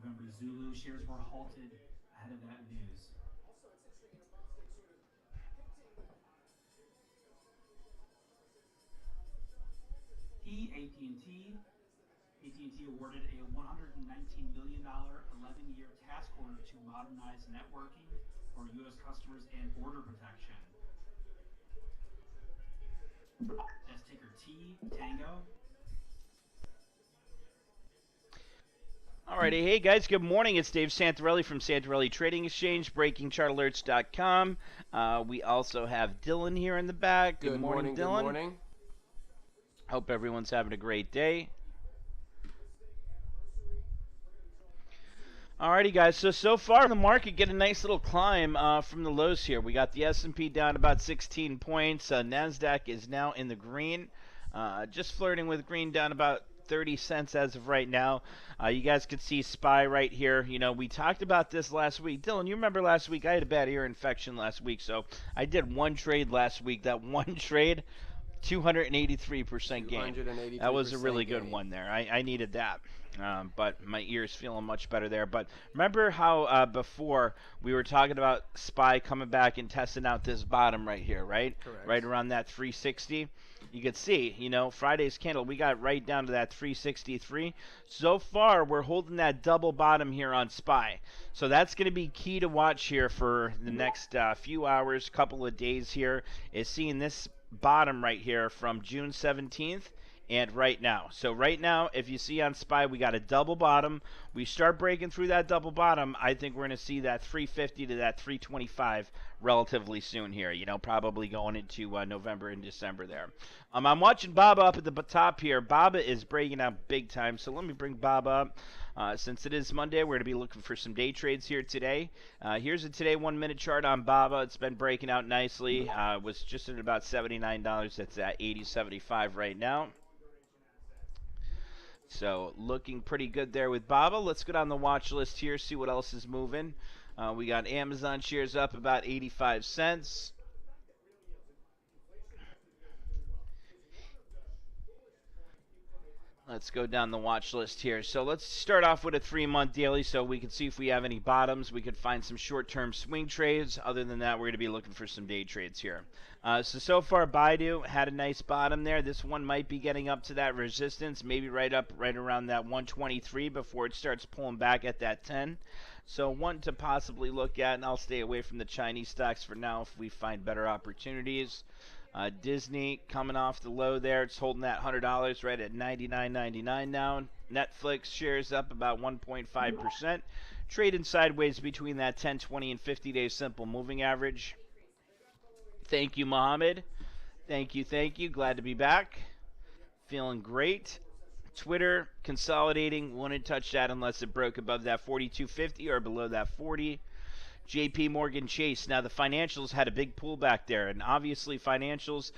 November Zulu. Shares were halted ahead of that news. AT&T. AT&T awarded a $119 million 11-year task order to modernize networking for U.S. customers and border protection. That's ticker T, Tango. Alrighty, hey guys, good morning. It's Dave Santarelli from Santarelli Trading Exchange, BreakingChartAlerts.com. We also have Dylan here in the back. Good morning, Dylan. Good morning. Hope everyone's having a great day. Alrighty, guys. So far the market get a nice little climb from the lows here. We got the S&P down about 16 points. Nasdaq is now in the green, just flirting with green, down about 30 cents as of right now. You guys could see SPY right here. You know, we talked about this last week. Dylan, you remember last week I had a bad ear infection last week, so I did one trade last week. That one trade, 283% gain. That was a really good one there. I needed that. But my ear's feeling much better there. But remember how before we were talking about SPY coming back and testing out this bottom right here, right? Correct. Right around that 360. You could see, you know, Friday's candle, we got right down to that 363. So far, we're holding that double bottom here on SPY. So that's going to be key to watch here for the next few hours, couple of days here, is seeing this bottom right here from June 17th. And right now. So right now, if you see on SPY, we got a double bottom. We start breaking through that double bottom, I think we're going to see that 350 to that 325 relatively soon here. You know, probably going into November and December there. I'm watching Baba up at the top here. Baba is breaking out big time. So let me bring Baba up. Since it is Monday, we're going to be looking for some day trades here today. Here's a today 1 minute chart on Baba. It's been breaking out nicely. Was just at about $79. It's at $80.75 right now. So looking pretty good there with Baba. Let's go down the watch list here, see what else is moving. We got Amazon shares up about 85 cents. Let's go down the watch list here. So let's start off with a 3-month daily so we can see if we have any bottoms. We could find some short-term swing trades. Other than that, we're going to be looking for some day trades here. So far, Baidu had a nice bottom there. This one might be getting up to that resistance, maybe right around that 123 before it starts pulling back at that 10. So one to possibly look at, and I'll stay away from the Chinese stocks for now if we find better opportunities. Disney coming off the low there. It's holding that $100 right at $99.99 now. Netflix shares up about 1.5%. Trading sideways between that 10, 20, and 50-day simple moving average. Thank you, Mohammed. Thank you. Glad to be back. Feeling great. Twitter consolidating. Wouldn't touch that unless it broke above that 42.50 or below that 40. JP Morgan Chase. Now the financials had a big pullback there, and obviously financials,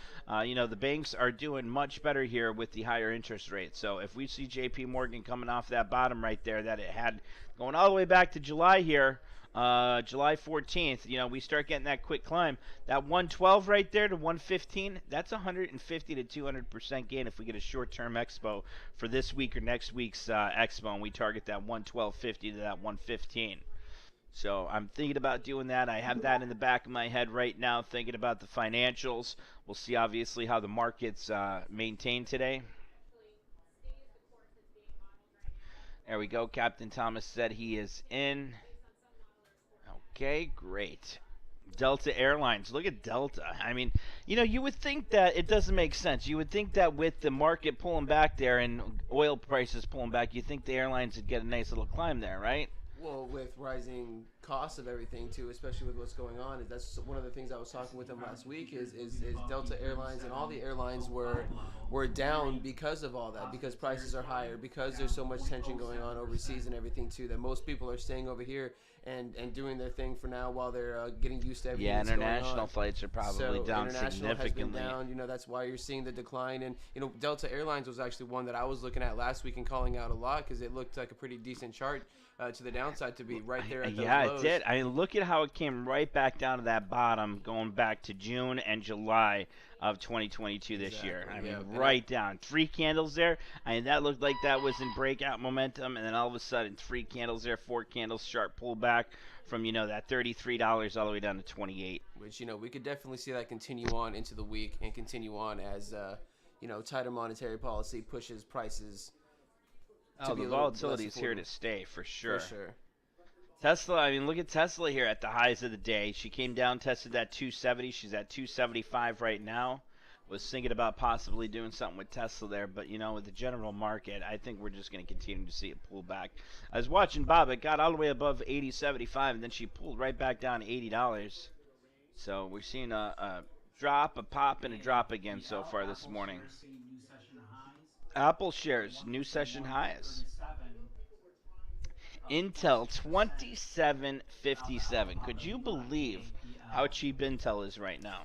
you know, the banks are doing much better here with the higher interest rates. So if we see JP Morgan coming off that bottom right there that it had going all the way back to July here, July 14th, you know, we start getting that quick climb. That 112 right there to 115, that's 150 to 200% gain if we get a short-term expo for this week or next week's expo, and we target that 112.50 to that 115. So I'm thinking about doing that. I have that in the back of my head right now, thinking about the financials. We'll see, obviously, how the markets maintain today. There we go. Captain Thomas said he is in. Okay, great. Delta Airlines. Look at Delta. I mean, you know, you would think that it doesn't make sense. You would think that with the market pulling back there and oil prices pulling back, you think the airlines would get a nice little climb there, right? Well, with rising costs of everything too, especially with what's going on, that's one of the things I was talking with them last week. Is Delta Airlines and all the airlines were down because of all that, because prices are higher, because there's so much tension going on overseas and everything too. That most people are staying over here and doing their thing for now while they're getting used to everything. Yeah, that's going international on. flights are probably down significantly. Has been down. You know, that's why you're seeing the decline. And you know, Delta Airlines was actually one that I was looking at last week and calling out a lot because it looked like a pretty decent chart to the downside to be right there at those lows. It did. I mean, look at how it came right back down to that bottom going back to June and July. of 2022 this year. I Exactly, mean, yeah. right down. 3 candles there. I mean, that looked like that was in breakout momentum, and then all of a sudden, 3 candles there, 4 candles, sharp pullback from, that $33 all the way down to 28. Which, we could definitely see that continue on into the week and continue on as, tighter monetary policy pushes prices to Oh, be the a little volatility less is here affordable. to stay for sure. For sure. Tesla, I mean, look at Tesla here at the highs of the day. She came down, tested that 270. She's at 275 right now. Was thinking about possibly doing something with Tesla there, but with the general market, I think we're just going to continue to see it pull back. I was watching Bob. It got all the way above 80.75, and then she pulled right back down to $80. So we're seeing a drop, a pop, and a drop again so far this morning. Apple shares new session highs. Intel 2757. Could you believe how cheap Intel is right now?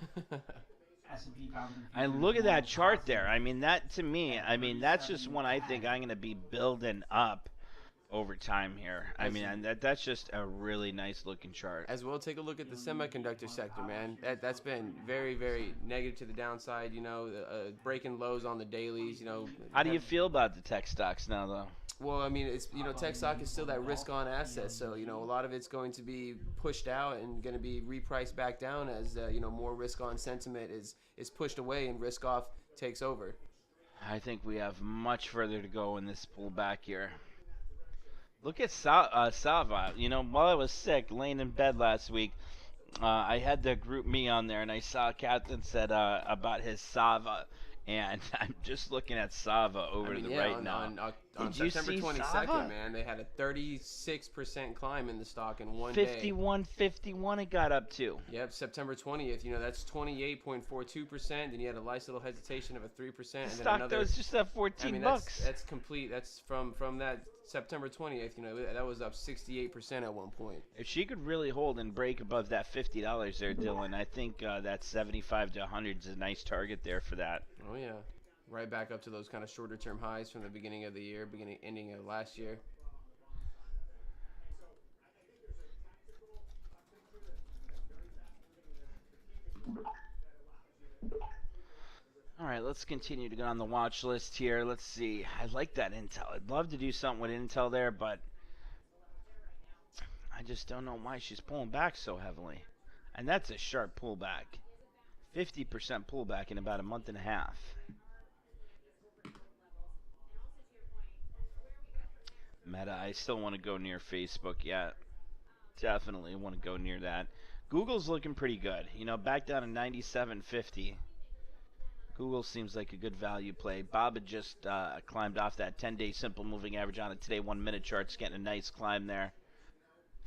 And look at that chart there. I mean, that to me, that's just one I think I'm going to be building up over time here. I mean, and that's just a really nice looking chart. As well, take a look at the semiconductor sector, man. That's been very, very negative to the downside. Breaking lows on the dailies. How do you feel about the tech stocks now, though? Well, I mean, it's tech stock is still that risk-on asset, so a lot of it's going to be pushed out and going to be repriced back down as more risk-on sentiment is pushed away and risk-off takes over. I think we have much further to go in this pullback here. Look at Sava. While I was sick, laying in bed last week, I had the group me on there, and I saw Captain said about his Sava, and I'm just looking at Sava over to the right now. On Did you September see 22nd, Sava? man, they had a 36% climb in the stock in one 51.51 it got up to. Yep, September 20th. That's 28.42%. Then you had a nice little hesitation of a 3%, and then Stock another. that was just at 14 bucks. That's complete. That's from that September 20th. That was up 68% at one point. If she could really hold and break above that $50 there, Dylan, I think that 75 to 100 is a nice target there for that. Oh yeah, right back up to those kind of shorter term highs from the beginning of the year, ending of last year. All right, let's continue to go on the watch list here. Let's see. I like that Intel. I'd love to do something with Intel there, but I just don't know why she's pulling back so heavily. And that's a sharp pullback. 50% pullback in about a month and a half. Meta, I still want to go near Facebook yet. Definitely want to go near that. Google's looking pretty good. Back down to 97.50. Google seems like a good value play. Bob had just climbed off that 10-day simple moving average on a today 1 minute chart's getting a nice climb there.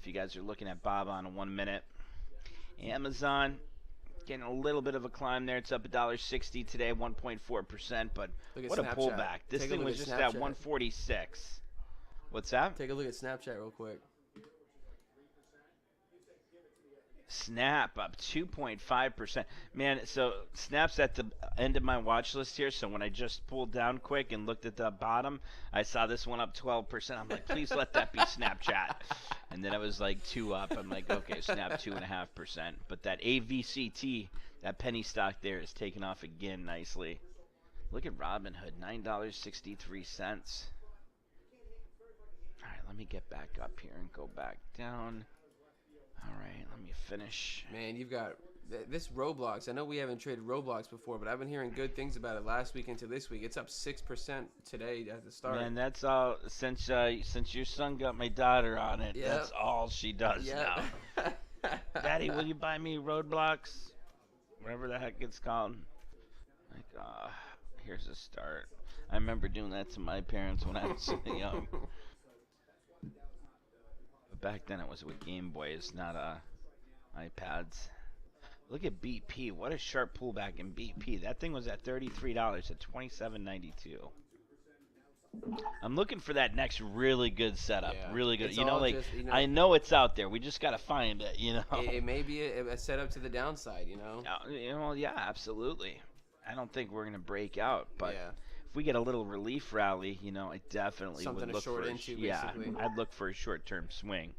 If you guys are looking at Bob on a 1 minute. Amazon getting a little bit of a climb there. It's up $1.60 today, 1.4%. But what a Snapchat. pullback! This thing was just at 146. What's that? Take a look at Snapchat real quick. Snap up 2.5%. Man, so Snap's at the end of my watch list here. So when I just pulled down quick and looked at the bottom, I saw this one up 12%. I'm like, please let that be Snapchat. And then it was like 2 up. I'm like, okay, Snap 2.5%. But that AVCT, that penny stock there, is taking off again nicely. Look at Robinhood, $9.63. All right, let me get back up here and go back down. All right, let me finish. Man, you've got this Roblox. I know we haven't traded Roblox before, but I've been hearing good things about it last week into this week. It's up 6% today at the start. Man, that's all since your son got my daughter on it. Yep. That's all she does now. Daddy, will you buy me Roblox? Whatever the heck it's called. Like, here's a start. I remember doing that to my parents when I was young. Back then it was with Game Boys, not iPads. Look at BP. What a sharp pullback in BP. That thing was at $33 at $27.92. I'm looking for that next really good setup. Yeah. Really good. It's I know it's out there. We just got to find it, It may be a setup to the downside, Yeah, absolutely. I don't think we're going to break out, but yeah. if we get a little relief rally, I definitely Something would to look short for into, yeah, basically. I'd look for a short-term swing.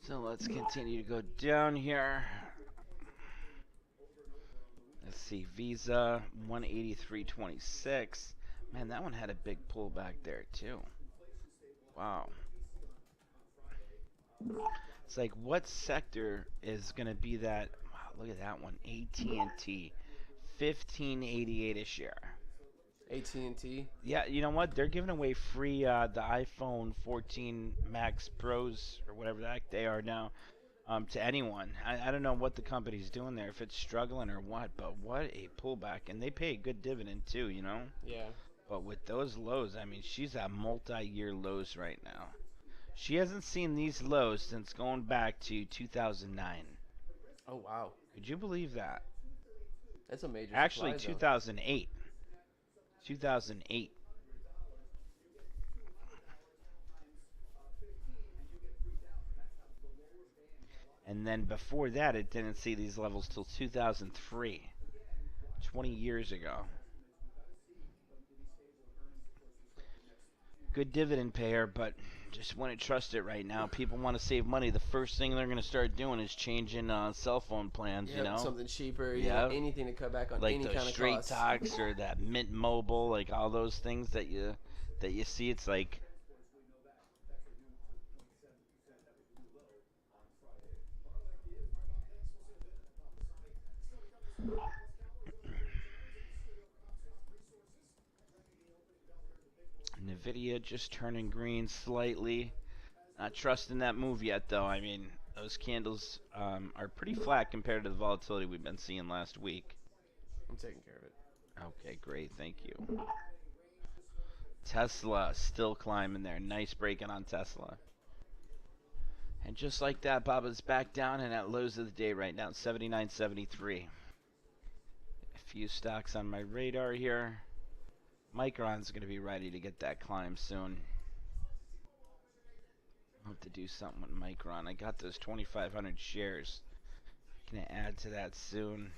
So let's continue to go down here. Let's see, Visa 183.26. Man, that one had a big pullback there too. Wow. It's like, what sector is going to be that? Wow, look at that one. AT&T, 1588 a share. AT&T. Yeah, you know what? They're giving away free the iPhone 14 Max Pros or whatever the heck they are now to anyone. I don't know what the company's doing there, if it's struggling or what, but what a pullback. And they pay a good dividend too, you know? Yeah. But with those lows, I mean, she's at multi-year lows right now. She hasn't seen these lows since going back to 2009. Oh, wow. Could you believe that? That's a major Actually, supply zone. 2008. 2008. And then before that, it didn't see these levels till 2003. 20 years ago. Good dividend payer, but just wouldn't trust it right now. People want to save money. The first thing they're going to start doing is changing cell phone plans, Yeah, you know? something cheaper. Yeah. Anything to cut back on Like any those kind of Straight cost. Talks or that Mint Mobile, like all those things that you see. It's like, Nvidia just turning green slightly. Not trusting that move yet, though. I mean, those candles are pretty flat compared to the volatility we've been seeing last week. I'm taking care of it. Okay, great. Thank you. Tesla still climbing there. Nice breaking on Tesla. And just like that, Baba's back down and at lows of the day right now, 79.73. A few stocks on my radar here. Micron's going to be ready to get that climb soon. I'll have to do something with Micron. I got those 2,500 shares. Gonna add to that soon.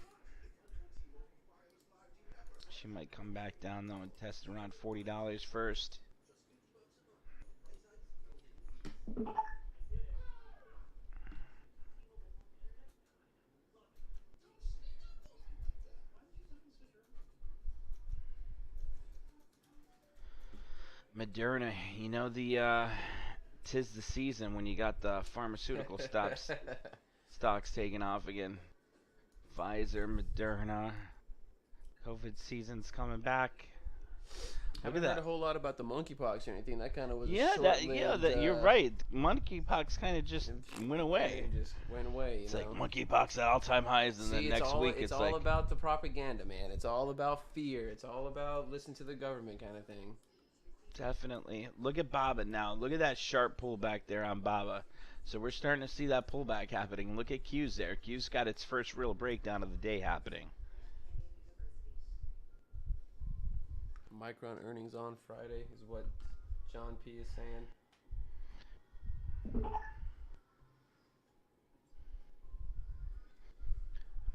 She might come back down though and test around $40 first. Moderna, you know the 'tis the season when you got the pharmaceutical stocks taking off again. Pfizer, Moderna, COVID season's coming back. I haven't heard a whole lot about the monkeypox or anything. That kind of was you're right. Monkeypox kind of just went away. It just went away. It's like monkeypox at all-time highs, and then next week it's all about the propaganda, man. It's all about fear. It's all about listen to the government kind of thing. Definitely. Look at Baba now. Look at that sharp pullback there on Baba. So we're starting to see that pullback happening. Look at Q's there. Q's got its first real breakdown of the day happening. Micron earnings on Friday is what John P is saying.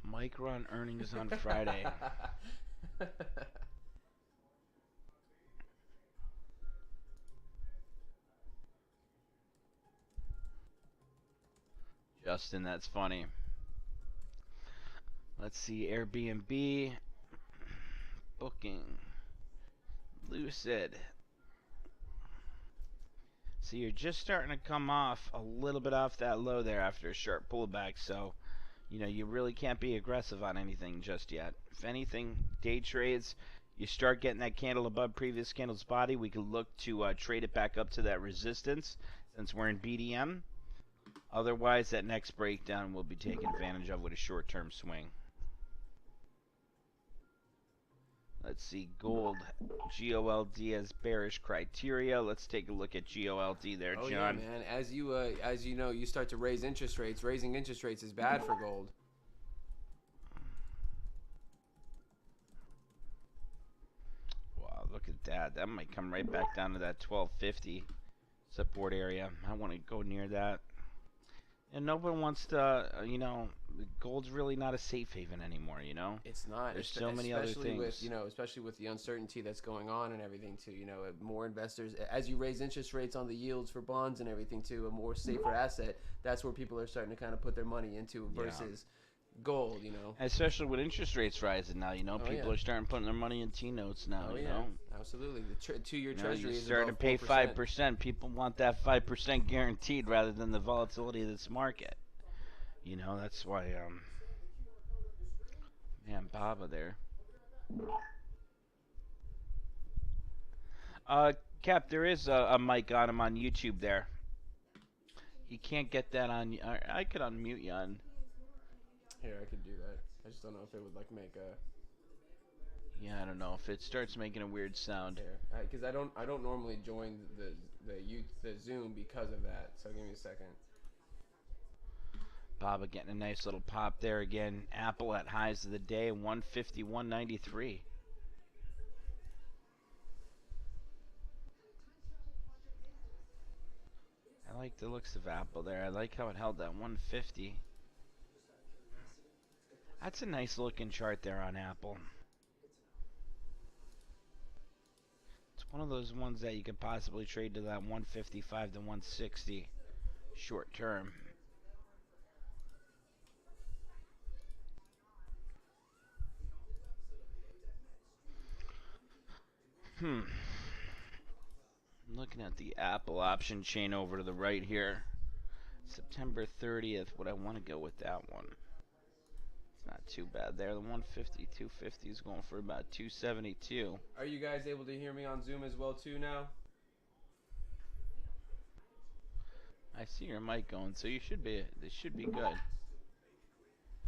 Micron earnings on Friday. Justin, that's funny. Let's see, Airbnb, Booking, Lucid. So you're just starting to come off a little bit off that low there after a sharp pullback, so you know you really can't be aggressive on anything just yet. If anything, day trades, you start getting that candle above previous candle's body, we could look to trade it back up to that resistance since we're in BDM. Otherwise, that next breakdown will be taken advantage of with a short-term swing. Let's see, gold, GOLD as bearish criteria. Let's take a look at GOLD there, John. Yeah, man. As you know, you start to raise interest rates. Raising interest rates is bad for gold. Wow, look at at that. That might come right back down to that 1250 support area. I want to go near that. And no one wants to, gold's really not a safe haven anymore, It's not. There's so many other things. Especially with the uncertainty that's going on and everything too. More investors, as you raise interest rates on the yields for bonds and everything too, a more safer asset. That's where people are starting to kind of put their money into versus gold. Especially with interest rates rising now, people are starting putting their money in T-notes now. Absolutely. The 2-year Treasury is starting to pay 5%. People want that 5% guaranteed rather than the volatility of this market. That's why, man, Baba there. Cap, there is a mic on him on YouTube there. You can't get that on. I could unmute you on. Here, I could do that. I just don't know if it would make a. Yeah, I don't know if it starts making a weird sound. Here, because I don't normally join the Zoom because of that. So give me a second. Baba getting a nice little pop there again. Apple at highs of the day, 151.93. I like the looks of Apple there. I like how it held that 150. That's a nice looking chart there on Apple. It's one of those ones that you could possibly trade to that 155 to 160 short term. I'm looking at the Apple option chain over to the right here. September 30th. Would I want to go with that one? It's not too bad there. The 150, 250 is going for about 272. Are you guys able to hear me on Zoom as well too now? I see your mic going, so this should be good.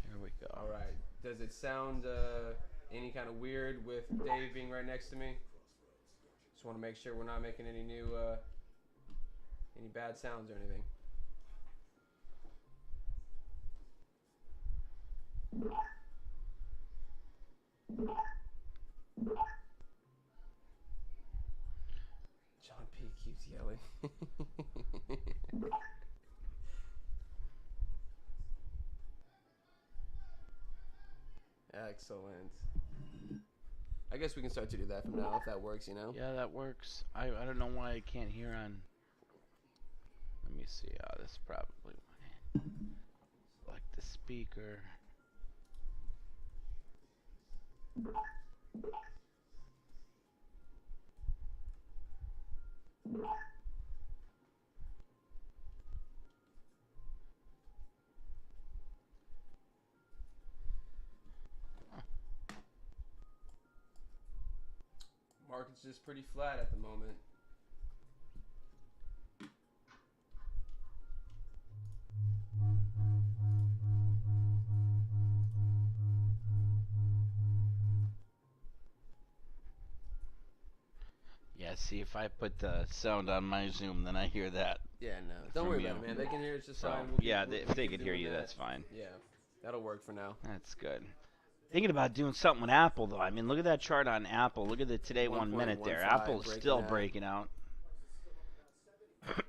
Here we go. All right. Does it sound any kind of weird with Dave being right next to me? Just want to make sure we're not making any new any bad sounds or anything. John P keeps yelling. Excellent. I guess we can start to do that from now if that works, Yeah, that works. I don't know why I can't hear on. Let me see. This probably went in. Like the speaker. Market's just pretty flat at the moment. Yeah, see, if I put the sound on my Zoom, then I hear that. Yeah, no. Don't worry about it, man. They can hear it just fine. If they could hear you, that's fine. Yeah, that'll work for now. That's good. Thinking about doing something with Apple, though. I mean, look at that chart on Apple. Look at the today 1 minute there. Apple's still breaking out.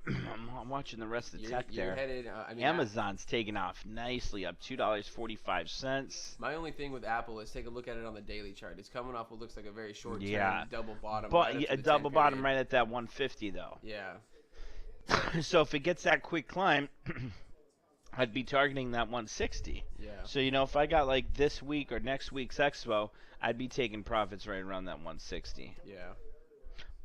I'm watching the rest of the tech there. Headed, Amazon's taking off nicely, up $2.45. My only thing with Apple is take a look at it on the daily chart. It's coming off what looks like a very short term double bottom. But a double bottom right at that 150, though. Yeah. So if it gets that quick climb, I'd be targeting that 160. Yeah. So, if I got like this week or next week's expo, I'd be taking profits right around that 160. Yeah.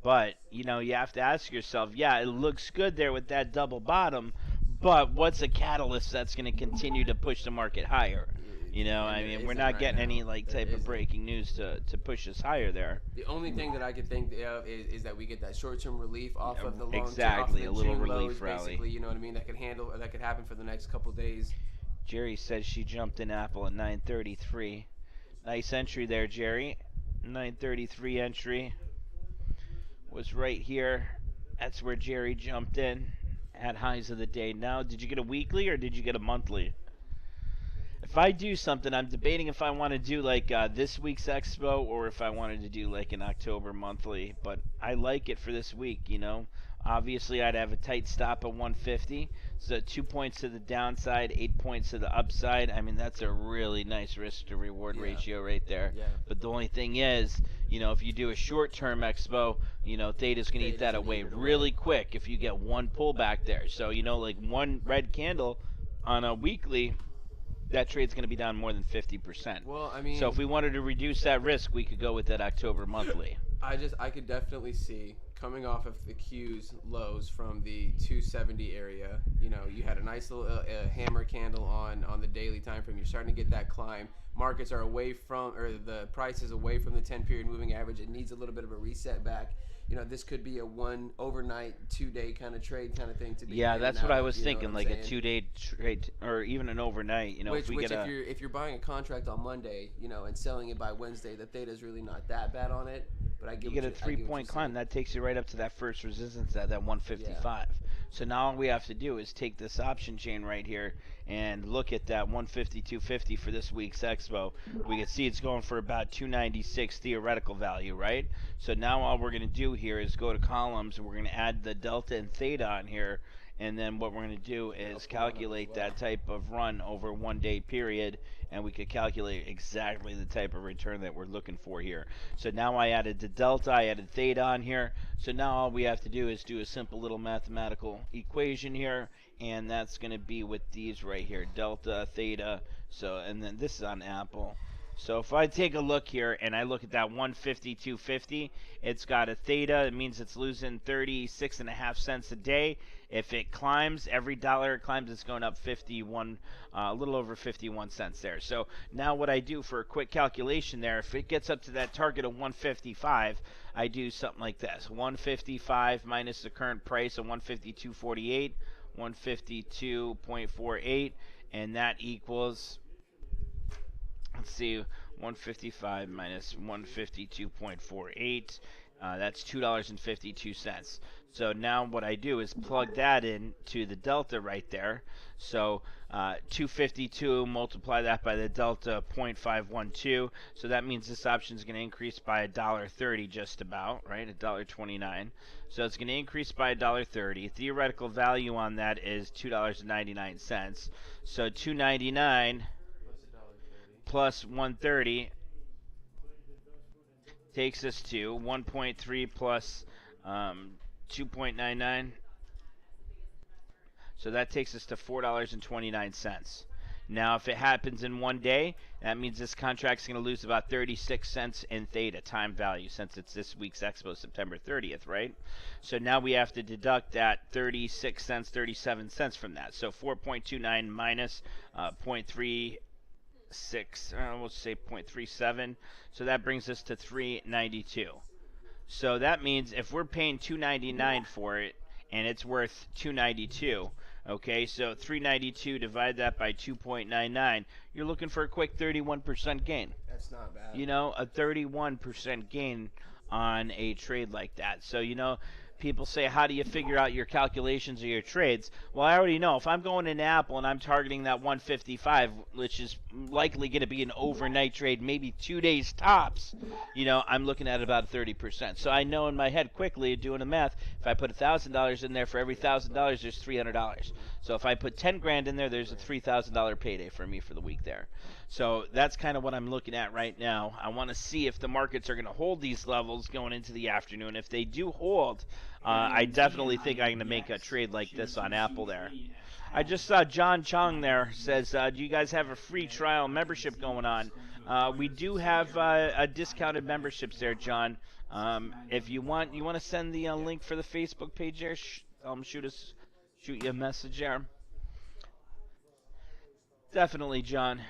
But, you have to ask yourself, it looks good there with that double bottom, but what's a catalyst that's going to continue to push the market higher? We're not getting any type of breaking news to push us higher there. The only thing that I could think of is that we get that short-term relief off of the long-term. Exactly, a little June relief lows, rally. Basically, you know what I mean? That could happen for the next couple days. Jerry says she jumped in Apple at 933. Nice entry there, Jerry. 933 entry was right here. That's where Jerry jumped in at highs of the day. Now, did you get a weekly or did you get a monthly? if I do something, I'm debating if I want to do like this week's expo or if I wanted to do like an October monthly. But I like it for this week, you know. Obviously, I'd have a tight stop at 150. So 2 points to the downside, 8 points to the upside. I mean, that's a really nice risk to reward ratio right there. Yeah. But the only thing is, you know, if you do a short-term expo, you know, Theta's going to eat that away really quick if you get one pullback there. So, you know, like one red candle on a weekly, that trade's going to be down more than 50%. Well, I mean, so if we wanted to reduce that risk, we could go with that October monthly. I could definitely see coming off of the Q's lows from the 270 area. You know, you had a nice little hammer candle on the daily time frame. You're starting to get that climb. Markets are away from, or the price is away from the 10-period moving average. It needs a little bit of a reset back. You know, this could be a one overnight, 2-day kind of trade kind of thing to be. Yeah, that's what I was you know thinking, what like I'm a saying? 2-day trade or even an overnight. You know, Which, if we which get if you're buying a contract on Monday, you know, and selling it by Wednesday, the Theta's really not that bad on it. But I get you get a 3-point climb, that takes you right up to that first resistance at that 155. Yeah. So now all we have to do is take this option chain right here and look at that 150-250 for this week's expo. We can see it's going for about 296 theoretical value, right? So now all we're going to do here is go to columns, and we're going to add the delta and theta on here, and then what we're going to do is calculate that type of run over 1 day period, and we could calculate exactly the type of return that we're looking for here. So now I added the delta, I added theta on here. So now all we have to do is do a simple little mathematical equation here, and that's going to be with these right here, delta, theta. So, and then this is on Apple. So if I take a look here and I look at that 150-250, it's got a theta. It means it's losing 36.5 cents a day. If it climbs, every dollar it climbs, it's going up 51, a little over 51 cents there. So now what I do for a quick calculation there, if it gets up to that target of 155, I do something like this: 155 minus the current price of 152.48, 152.48, and that equals, let's see, 155 minus 152.48. That's $2.52. So now what I do is plug that in to the delta right there. So 252, multiply that by the delta 0.512. So that means this option is going to increase by $1.30 just about, right? $1.29. So it's going to increase by $1.30. Theoretical value on that is $2.99. So $2.99 plus 130 takes us to 1.3 plus 2.99. So that takes us to $4.29. Now, if it happens in 1 day, that means this contract's going to lose about 36 cents in theta time value, since it's this week's expo, September 30th, right? So now we have to deduct that 36 cents, 37 cents from that. So 4.29 minus 0.36, we'll say 0.37. So that brings us to 3.92. So that means if we're paying $2.99 for it and it's worth $2.92, okay, so 3.92, divide that by 2.99, you're looking for a quick 31% gain. That's not bad. You know, a 31% gain on a trade like that. So, you know, people say, how do you figure out your calculations of your trades? Well, I already know. If I'm going in Apple and I'm targeting that 155, which is likely going to be an overnight trade, maybe 2 days tops, you know, I'm looking at about 30%. So I know in my head quickly, doing the math, if I put $1,000 in there, for every $1,000, there's $300. So if I put 10 grand in there, there's a $3,000 payday for me for the week there. So that's kind of what I'm looking at right now. I want to see if the markets are going to hold these levels going into the afternoon. If they do hold, I definitely think I'm going to make a trade like this on Apple there. I just saw John Chung there says, do you guys have a free trial membership going on? We do have a discounted memberships there, John. If you want to send the link for the Facebook page there, shoot you a message there. Definitely, John.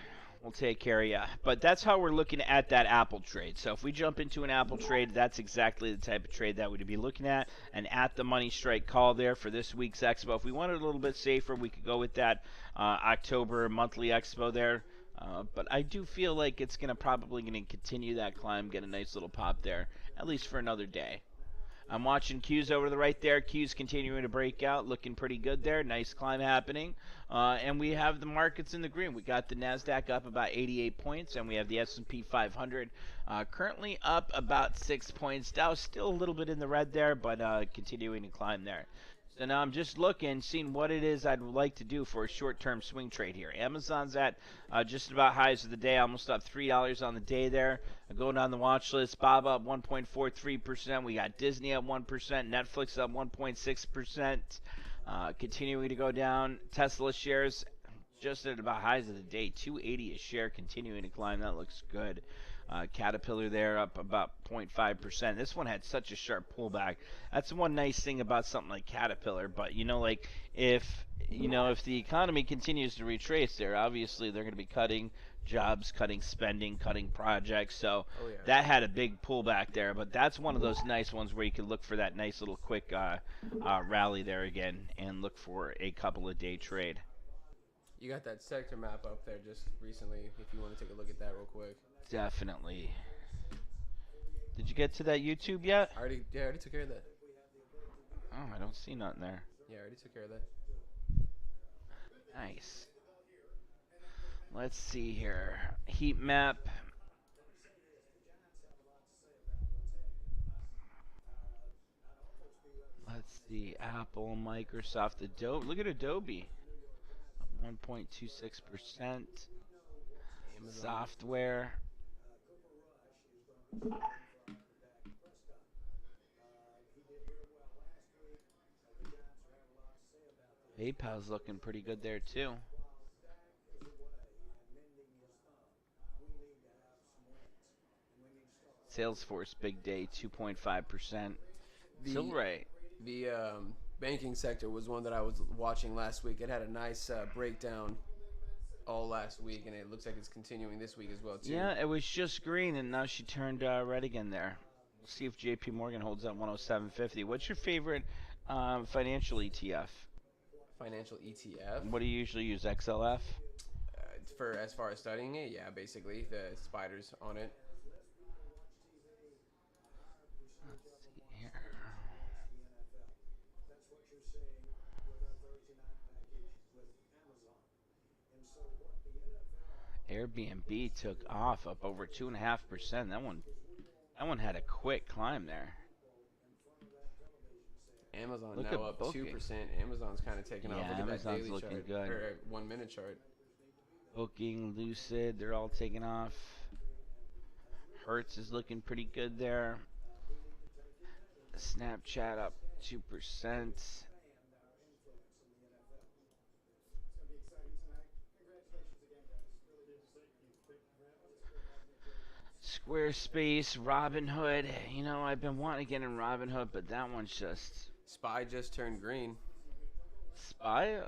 We'll take care of you. But that's how we're looking at that Apple trade. So if we jump into an Apple trade, that's exactly the type of trade that we'd be looking at. An at-the-money strike call there for this week's expo. If we wanted a little bit safer, we could go with that October monthly expo there. But I do feel like it's probably going to continue that climb, get a nice little pop there, at least for another day. I'm watching Q's over to the right there. Q's continuing to break out, looking pretty good there. Nice climb happening. And we have the markets in the green. We got the NASDAQ up about 88 points, and we have the S&P 500 currently up about 6 points. Dow still a little bit in the red there, but continuing to climb there. So now I'm just looking, seeing what it is I'd like to do for a short-term swing trade here. Amazon's at just about highs of the day, almost up $3 on the day there. Going down the watch list, Bob up 1.43%. We got Disney up 1%, Netflix up 1.6%. Continuing to go down. Tesla shares just at about highs of the day, $2.80 a share, continuing to climb. That looks good. Caterpillar there up about 0.5%. This one had such a sharp pullback. That's one nice thing about something like Caterpillar. But like if the economy continues to retrace there, obviously they're going to be cutting jobs, cutting spending, cutting projects. So that had a big pullback there. But that's one of those nice ones where you can look for that nice little quick rally there again and look for a couple of day trade. You got that sector map up there just recently, if you want to take a look at that real quick. Definitely. Did you get to that YouTube yet? I already took care of that. Oh, I don't see nothing there. Yeah, I already took care of that. Nice. Let's see here. Heat map. Let's see. Apple, Microsoft, Adobe. Look at Adobe. 1.26%. Software. PayPal's looking pretty good there too. Salesforce big day, 2.5%. Tilray. The banking sector was one that I was watching last week. It had a nice breakdown all last week, and it looks like it's continuing this week as well too. Yeah, it was just green, and now she turned red again there. We'll see if JP Morgan holds at 107.50. What's your favorite financial ETF? Financial ETF? What do you usually use, XLF? For as far as studying it, yeah, basically the spiders on it. Let's see here. Airbnb took off up over 2.5%. That one had a quick climb there. Amazon Look now at up booking. 2%. Amazon's kind of taking off. Look at Amazon's that daily looking chart, good. or 1 minute chart. Booking, Lucid, they're all taking off. Hertz is looking pretty good there. Snapchat up 2%. Squarespace, Robinhood. I've been wanting to get in Robinhood, but that one's just... SPY just turned green. SPY?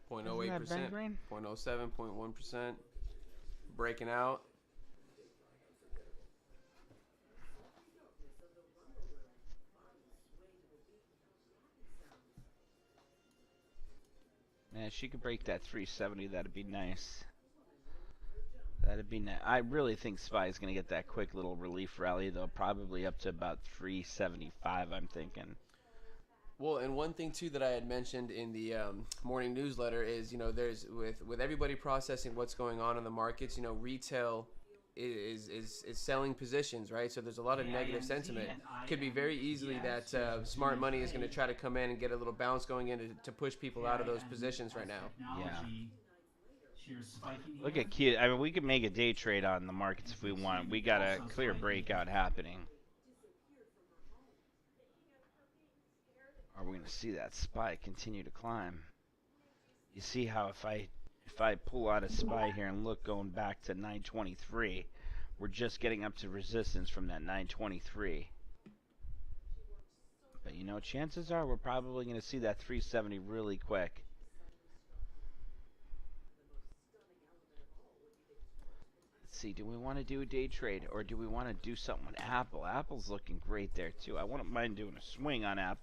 0.08%, 0.07, 0.1%. Breaking out. Man, she could break that 370. That'd be nice. That'd be nice. I really think SPY is going to get that quick little relief rally, though, probably up to about 375, I'm thinking. Well, and one thing too that I had mentioned in the morning newsletter is, there's with everybody processing what's going on in the markets, retail is selling positions, right? So there's a lot of negative sentiment. Could be very easily that smart money is going to try to come in and get a little bounce going in to push people out of those positions right now. Yeah. Look at Q. I mean, we could make a day trade on the markets if we want. We got a clear breakout happening. Are we going to see that SPY continue to climb? You see how if I pull out a SPY here and look going back to 923, we're just getting up to resistance from that 923. But chances are we're probably going to see that 370 really quick. See, do we want to do a day trade or do we want to do something with Apple? Apple's looking great there too. I wouldn't mind doing a swing on Apple.